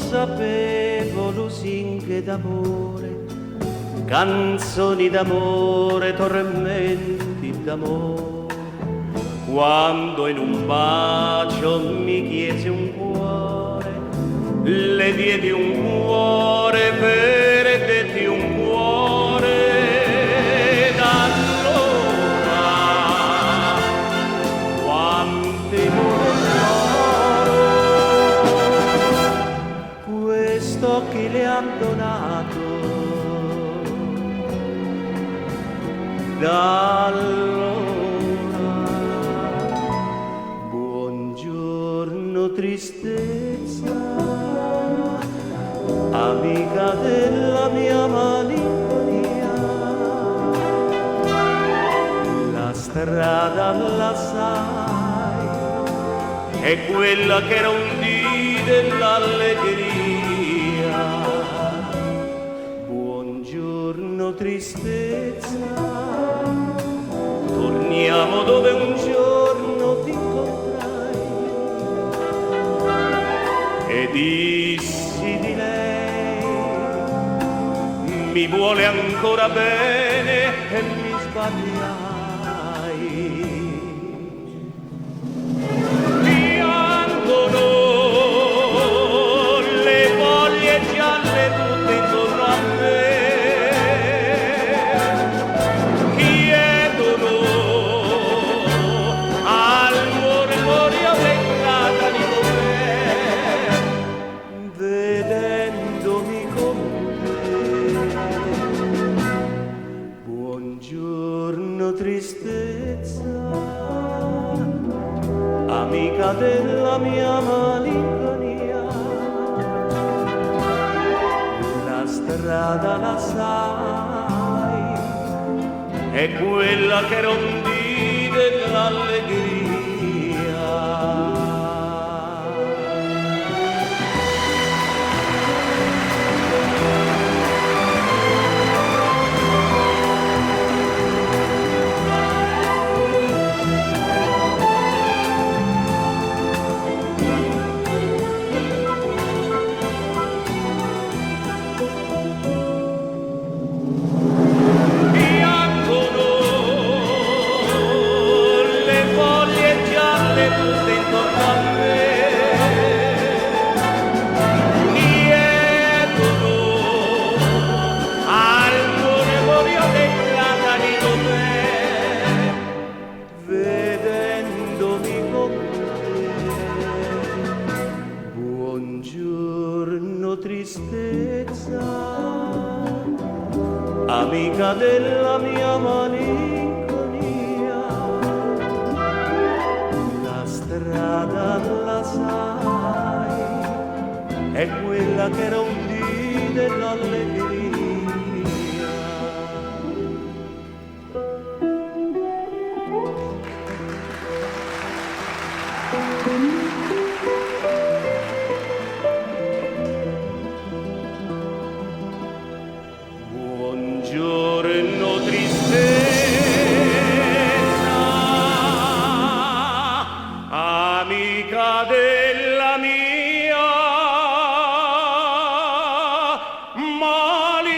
sapevo lusinghe d'amore, canzoni d'amore, tormenti d'amore, quando in un bacio mi chiese un cuore, le diedi un cuore, perdetti un cuore, ed allora quante muore questo che le han donato. Da allora, buongiorno tristezza, amica della mia malinconia, la strada la sai, è quella che era un dì dell'allegria. Buongiorno tristezza, torniamo dove un giorno ti incontrai e dissi di lei mi vuole ancora bene e mi sbagliai. Piangono le foglie gialle tutte intorno a me, tristezza, amica della mia malinconia, la strada la sai, è quella che era un dì dell'allegria. Buongiorno tristezza, amica della mia malinconia, la strada la sai, è quella che era un dì dell'allegria. Buongiorno tristezza, amica della mia malinconia.